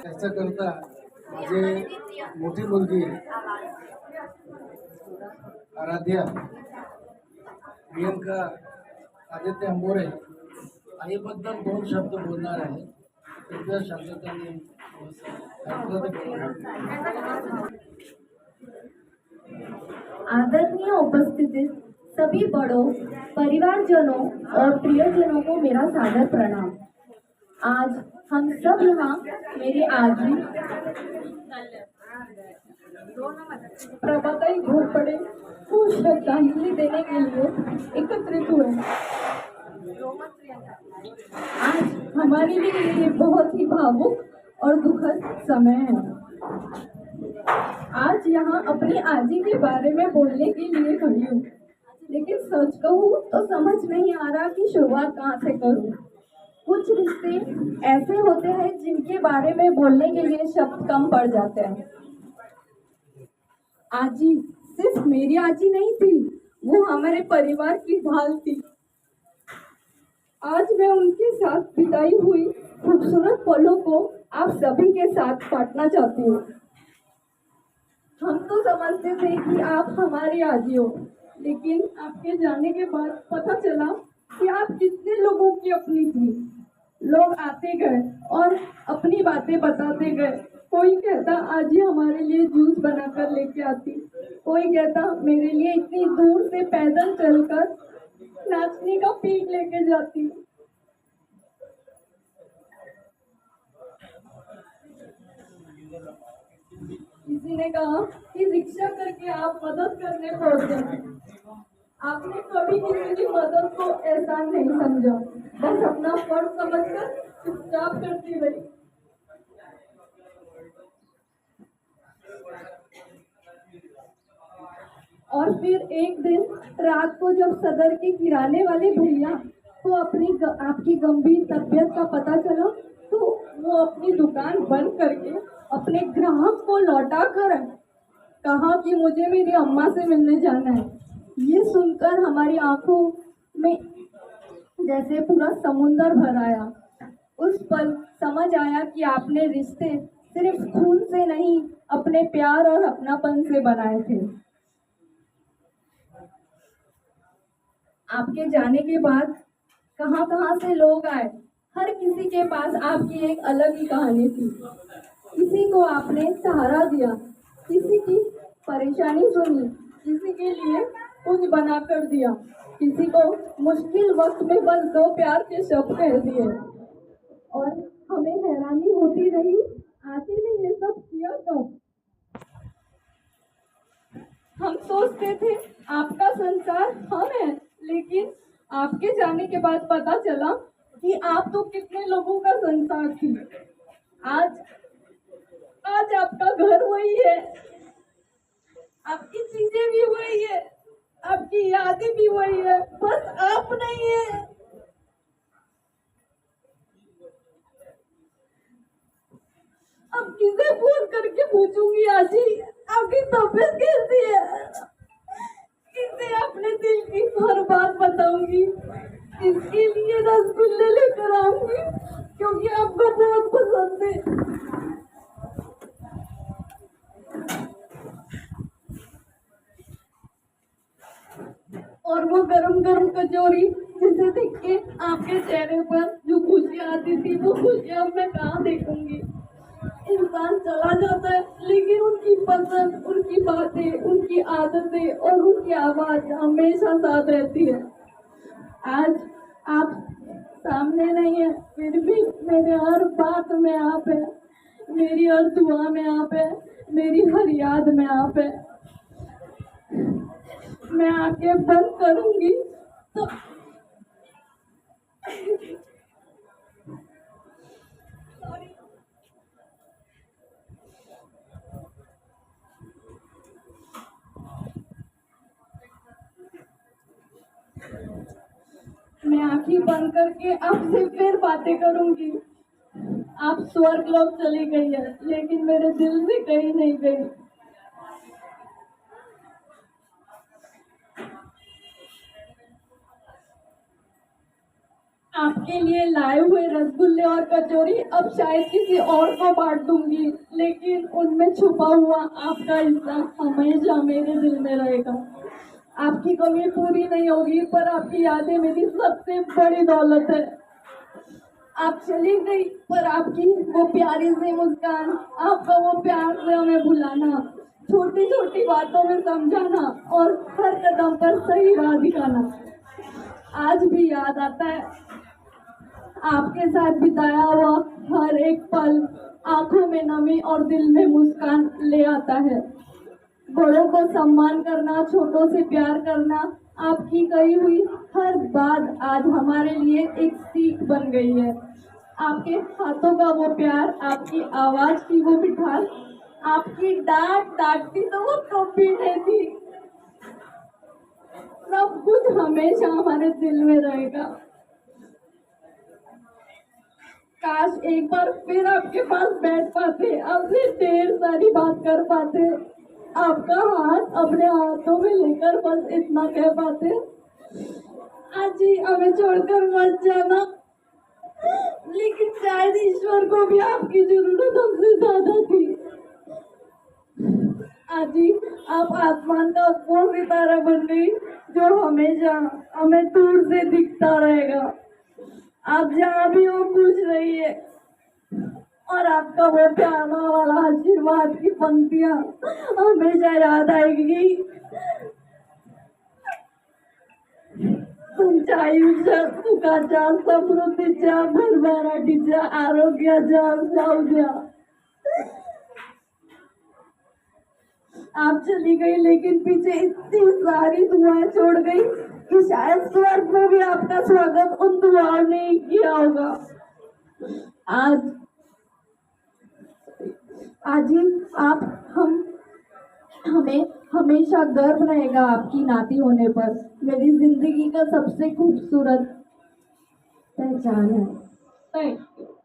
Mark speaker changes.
Speaker 1: त्याच्याकरता माझे मोठी मुलगी आराध्या प्रियंका आदित्य अंबोरे आईबद्दल 2 शब्द बोलणार आहे. कृपया शब्द त्यांनी
Speaker 2: आदरणीय उपस्थिति सभी बड़ों, परिवारजनों और प्रियजनों को मेरा सादर प्रणाम। आज हम सब यहाँ मेरी आजी प्रभाताई घोरपड़े को श्रद्धांजलि देने के लिए एकत्रित हुए। आज हमारे लिए ये बहुत ही भावुक और दुखद समय है। आज यहाँ अपनी आजी के बारे में बोलने के लिए खड़ी हूँ, लेकिन सच कहूँ तो समझ नहीं आ रहा कि शुरुआत कहाँ से करूँ। कुछ रिश्ते ऐसे होते हैं जिनके बारे में बोलने के लिए शब्द कम पड़ जाते हैं। आजी सिर्फ मेरी आजी नहीं थी, वो हमारे परिवार की ढाल थी। आज मैं उनके साथ बिताई हुई खूबसूरत पलों को आप सभी के साथ बांटना चाहती हूँ। हम तो समझते थे कि आप हमारी आजी हो, लेकिन आपके जाने के बाद पता चला कि आप कितने लोगों की अपनी थी। लोग आते गए और अपनी बातें बताते गए। कोई कहता आजी हमारे लिए जूस बनाकर लेके आती, कोई कहता मेरे लिए इतनी दूर से पैदल चलकर नाचने का पीक लेके जाती। किसी ने कहा कि रिक्शा करके आप मदद करने पहुंच जाए। आपने कभी किसी की मदद को एहसान नहीं समझा, बस अपना फर्ज समझकर चुपचाप करती रही। और फिर एक दिन रात को जब सदर के किराने वाले भैया को आपकी गंभीर तबीयत का पता चला, तो वो अपनी दुकान बंद करके अपने ग्राहक को लौटा कर कहा कि मुझे मेरी अम्मा से मिलने जाना है। ये सुनकर हमारी आंखों में जैसे पूरा समुंदर भर आया। उस पल समझ आया कि आपने रिश्ते सिर्फ खून से नहीं, अपने प्यार और अपनापन से बनाए थे। आपके जाने के बाद कहां से लोग आए, हर किसी के पास आपकी एक अलग ही कहानी थी। किसी को आपने सहारा दिया, किसी की परेशानी सुनी, किसी के लिए कुछ बना कर दिया, किसी को मुश्किल वक्त में बस 2 प्यार के शब्द कह दिए। और हमें हैरानी होती रही, आजी ने ये सब किया कब? हम सोचते थे आपका संसार हम है, लेकिन आपके जाने के बाद पता चला कि आप तो कितने लोगों का संसार थी। आज आपका घर वही है, आपकी चीजें भी वही है, आपकी यादें भी वही है, बस आप नहीं है। अब किसे फोन करके पूछूंगी आजी आपकी तबीयत कैसी है? किसे अपने दिल की हर बात बताऊंगी? इसके लिए रसगुल्ले लेकर आऊंगी क्योंकि आपको बहुत पसंद है। और वो गरम गरम कचौरी जिसे देख के आपके चेहरे पर जो खुशियाँ आती थी, वो खुशियाँ मैं कहाँ देखूंगी। इंसान चला जाता है, लेकिन उनकी पसंद, उनकी बातें, उनकी आदतें और उनकी आवाज हमेशा साथ रहती है। आज आप सामने नहीं है, फिर भी मेरे हर बात में आप है, मेरी हर दुआ में आप है, मेरी हर याद में आप है। मैं आंखें बंद करूंगी तो मैं आंखें बंद करके आपसे फिर बातें करूंगी। आप स्वर्ग लोग चली गई है, लेकिन मेरे दिल से कहीं नहीं गई। आपके लिए लाए हुए रसगुल्ले और कचौरी अब शायद किसी और को बांट दूंगी, लेकिन उनमें छुपा हुआ आपका हिस्सा हमेशा मेरे दिल में रहेगा। आपकी कमी पूरी नहीं होगी, पर आपकी यादें मेरी सबसे बड़ी दौलत है। आप चली गई, पर आपकी वो प्यारी सी मुस्कान, आपका वो प्यार से हमें बुलाना, छोटी छोटी बातों में समझाना और हर कदम पर सही राह दिखाना आज भी याद आता है। आपके साथ बिताया हुआ हर एक पल आंखों में नमी और दिल में मुस्कान ले आता है। बड़ों को सम्मान करना, छोटों से प्यार करना, आपकी कही हुई हर बात आज हमारे लिए एक सीख बन गई है। आपके हाथों का वो प्यार, आपकी आवाज की वो मिठास, आपकी डांटती तो वो कभी नहीं थी, सब कुछ हमेशा हमारे दिल में रहेगा। काश एक बार फिर आपके पास बैठ पाते, आपसे ढेर सारी बात कर पाते, आपका हाथ अपने हाथों में लेकर बस इतना कह पाते, आज ही हमें छोड़कर मत जाना। लेकिन शायद ईश्वर को भी आपकी जरूरत हमसे ज्यादा थी। आज ही आप आसमान का वो सितारा बन गई जो हमेशा हमें दूर से दिखता रहेगा। आप जहाँ भी हो खुश रहिए, और आपका वो प्यारा वाला आशीर्वाद की पंक्तियां हमेशा याद आएगी। तुमच्या आयुष्यात सुखाच्या, समृद्धीच्या, भरभराटीच्या, आरोग्याच्या जाऊ द्या। आप चली गई, लेकिन पीछे इतनी सारी दुआएं छोड़ गई कि शायद स्वर्ग में भी आपका स्वागत उन दुआओं ने ही किया होगा। आज ही आप हमें हमेशा गर्व रहेगा आपकी नाती होने पर। मेरी जिंदगी का सबसे खूबसूरत पहचान है। Thank you.